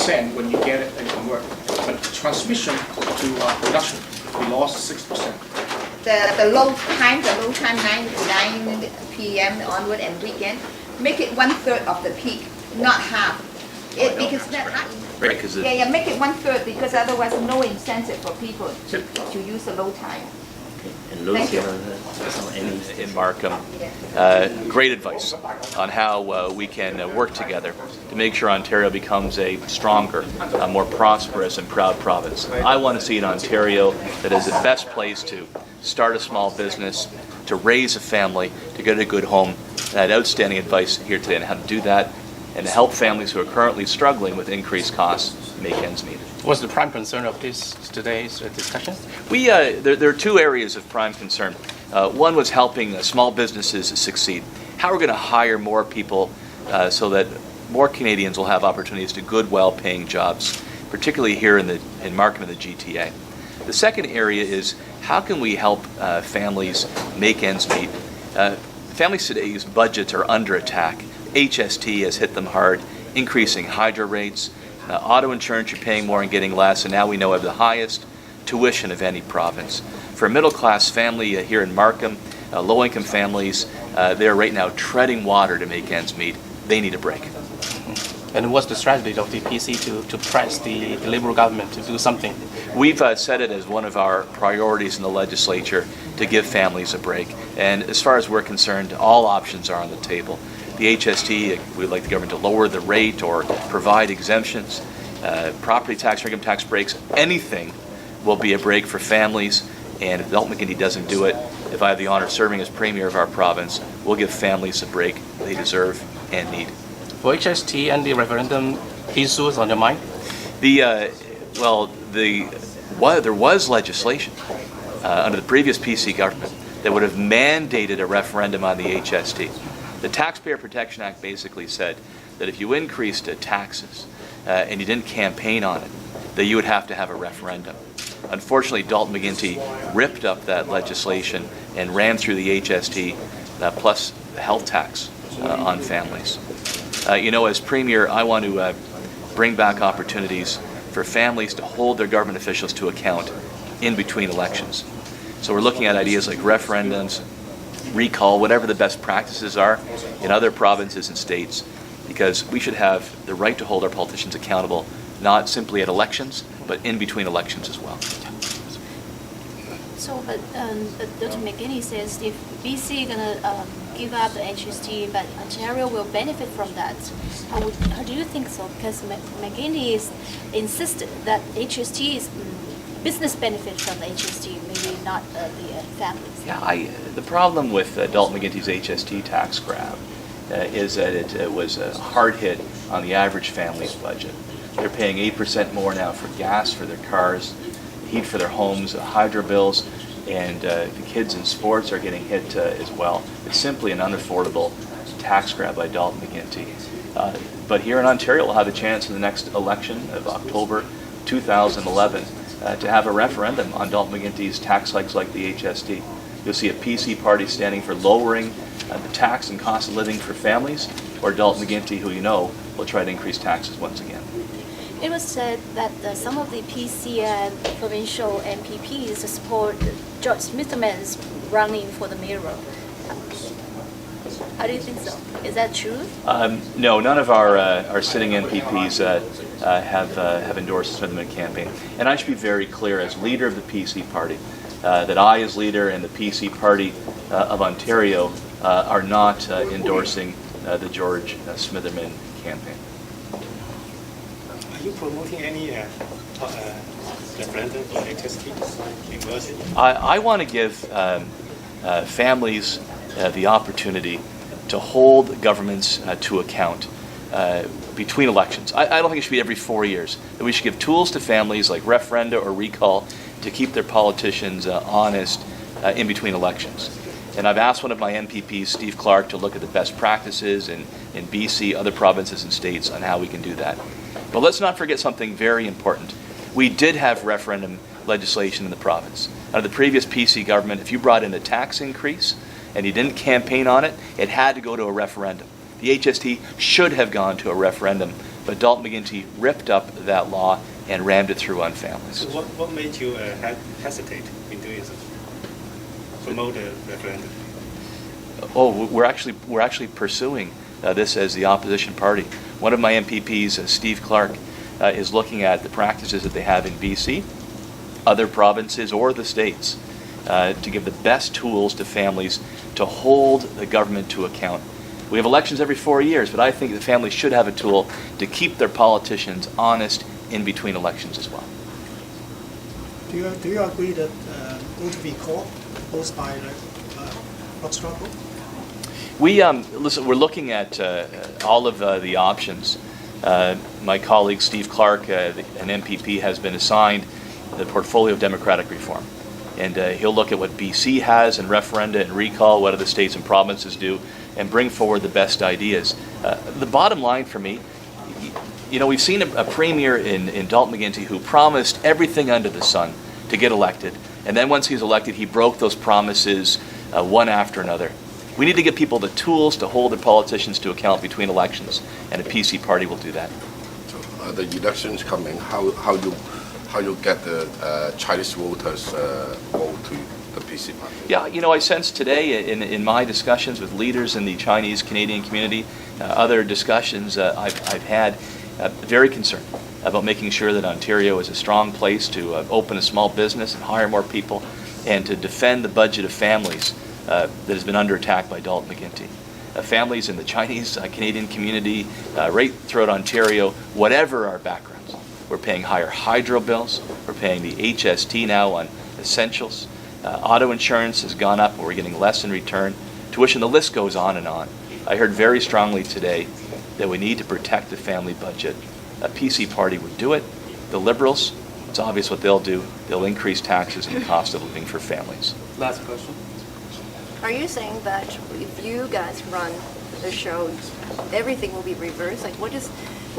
10% when you get it and convert. But transmission to production, we lost 6%. The low time 9 p.m. onward and weekend, make it 1/3 of the peak, not half. Because that Right, because make it 1/3 because otherwise no incentive for people to use the low time. And Lucia in Markham, great advice on how we can work together to make sure Ontario becomes a stronger, more prosperous and proud province. I want to see an Ontario that is the best place to start a small business, to raise a family, to get a good home. And I had outstanding advice here today on how to do that and to help families who are currently struggling with increased costs make ends meet. What's the prime concern of today's discussion? There are two areas of prime concern. One was helping small businesses succeed. How we're going to hire more people so that more Canadians will have opportunities to good, well-paying jobs, particularly here in Markham and the GTA. The second area is how can we help families make ends meet. Families today's budgets are under attack. HST has hit them hard, increasing hydro rates. Auto insurance, you're paying more and getting less, and now we know we have the highest tuition of any province. For a middle-class family here in Markham, low-income families, they're right now treading water to make ends meet. They need a break. And what's the strategy of the PC to press the Liberal government to do something? We've set it as one of our priorities in the legislature to give families a break. And as far as we're concerned, all options are on the table. The HST, we'd like the government to lower the rate or provide exemptions, property tax or income tax breaks, anything will be a break for families. And if Dalton McGuinty doesn't do it, if I have the honor of serving as Premier of our province, we'll give families a break they deserve and need. For HST and the referendum issues on your mind? There was legislation under the previous PC government that would have mandated a referendum on the HST. The Taxpayer Protection Act basically said that if you increased taxes and you didn't campaign on it, that you would have to have a referendum. Unfortunately, Dalton McGuinty ripped up that legislation and ran through the HST plus the health tax on families. As Premier, I want to bring back opportunities for families to hold their government officials to account in between elections. So we're looking at ideas like referendums, recall, whatever the best practices are in other provinces and states, because we should have the right to hold our politicians accountable, not simply at elections, but in between elections as well. So, but Dr. McGuinty says if BC is going to give up the HST, but Ontario will benefit from that. How do you think so? Because McGuinty is insisted that HST is business benefit from the HST, maybe not the families. Yeah, the problem with Dalton McGuinty's HST tax grab is that it was a hard hit on the average family's budget. They're paying 8% more now for gas for their cars, heat for their homes, hydro bills, and the kids in sports are getting hit as well. It's simply an unaffordable tax grab by Dalton McGuinty. But here in Ontario, we'll have a chance in the next election of October 2011 to have a referendum on Dalton McGuinty's tax hikes like the HST. You'll see a PC party standing for lowering the tax and cost of living for families, or Dalton McGuinty, who you know will try to increase taxes once again. It was said that some of the PC and provincial MPPs support George Smitherman's running for the mayor. How do you think so? Is that true? No, none of our sitting MPPs have endorsed the Smitherman campaign. And I should be very clear, as leader of the PC party, that I, as leader, and the PC party of Ontario are not endorsing the George Smitherman campaign. Are you promoting any referendum for HST inversion? I want to give families the opportunity to hold governments to account between elections. I don't think it should be every 4 years. That we should give tools to families like referenda or recall to keep their politicians honest in between elections. And I've asked one of my MPPs, Steve Clark, to look at the best practices in BC, other provinces and states on how we can do that. But let's not forget something very important. We did have referendum legislation in the province. Under the previous PC government, if you brought in a tax increase and you didn't campaign on it, it had to go to a referendum. The HST should have gone to a referendum But Dalton McGuinty ripped up that law and rammed it through on families. So what made you hesitate in doing so? Promote the referendum? Oh, we're actually pursuing this as the opposition party. One of my MPPs, Steve Clark, is looking at the practices that they have in BC, other provinces, or the states, to give the best tools to families to hold the government to account. We have elections every 4 years, but I think the families should have a tool to keep their politicians honest in between elections as well. Do you agree that going to be called proposed by the struggle? Listen, we're looking at all of the options. My colleague Steve Clark, an MPP, has been assigned the portfolio of democratic reform. And he'll look at what BC has and referenda and recall, what other states and provinces do, and bring forward the best ideas. The bottom line for me, we've seen a premier in Dalton McGuinty who promised everything under the sun to get elected. And then once he was elected, he broke those promises one after another. We need to give people the tools to hold their politicians to account between elections, and the PC party will do that. So, the elections coming, how you get the Chinese voters vote to the PC party? Yeah, I sense today in my discussions with leaders in the Chinese Canadian community, other discussions I've had, very concerned about making sure that Ontario is a strong place to open a small business and hire more people, and to defend the budget of families that has been under attack by Dalton McGuinty. Families in the Chinese Canadian community, right throughout Ontario, whatever our backgrounds, we're paying higher hydro bills, we're paying the HST now on essentials, auto insurance has gone up and we're getting less in return, tuition, the list goes on and on. I heard very strongly today that we need to protect the family budget. A PC party would do it. The Liberals, it's obvious what they'll do. They'll increase taxes and the cost of living for families. Last question. Are you saying that if you guys run the show, everything will be reversed? Like, what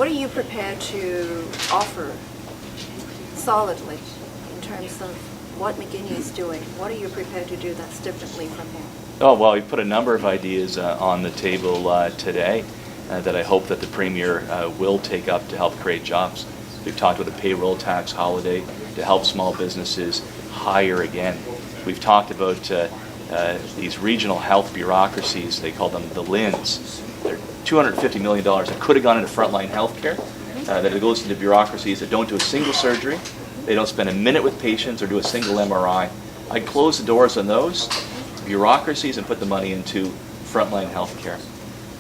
are you prepared to offer solidly in terms of what McGuinty is doing? What are you prepared to do that's differently from him? Oh, well, we put a number of ideas on the table today that I hope that the Premier will take up to help create jobs. We've talked about a payroll tax holiday to help small businesses hire again. We've talked about these regional health bureaucracies, they call them the LHINs. They're $250 million that could have gone into frontline health care, that it goes into bureaucracies that don't do a single surgery, they don't spend a minute with patients or do a single MRI. I'd close the doors on those bureaucracies and put the money into frontline health care.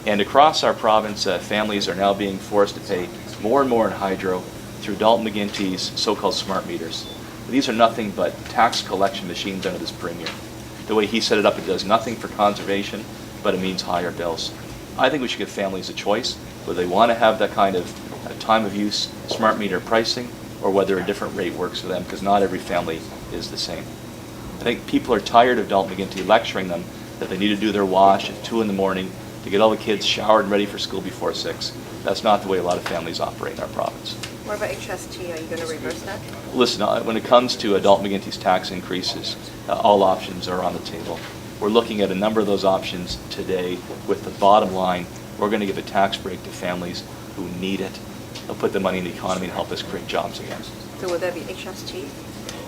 And across our province, families are now being forced to pay more and more in hydro through Dalton McGuinty's so-called smart meters. These are nothing but tax collection machines under this Premier. The way he set it up, it does nothing for conservation, but it means higher bills. I think we should give families a choice, whether they want to have that kind of time of use smart meter pricing, or whether a different rate works for them, because not every family is the same. I think people are tired of Dalton McGuinty lecturing them that they need to do their wash at 2 in the morning to get all the kids showered and ready for school before 6. That's not the way a lot of families operate in our province. What about HST? Are you going to reverse that? Listen, when it comes to Dalton McGuinty's tax increases, all options are on the table. We're looking at a number of those options today with the bottom line, we're going to give a tax break to families who need it. They'll put the money in the economy and help us create jobs again. So would that be HST?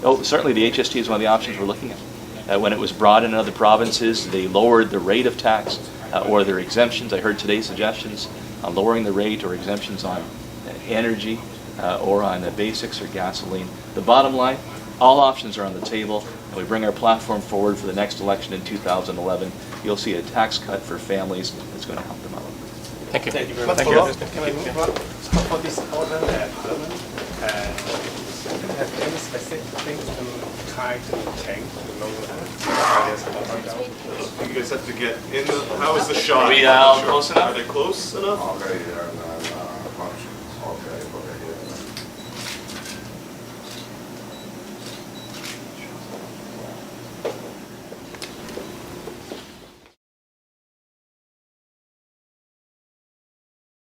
Oh, certainly the HST is one of the options we're looking at. When it was brought in other provinces, they lowered the rate of tax or their exemptions. I heard today suggestions on lowering the rate or exemptions on energy or on basics or gasoline. The bottom line, all options are on the table, and we bring our platform forward for the next election in 2011. You'll see a tax cut for families that's going to help them out. Thank you. Thank you very much. Can I move on? For this order development, have any specific things to try to change to lower that? You guys have to get in the, how is the shot? Are we close enough? Are they close enough?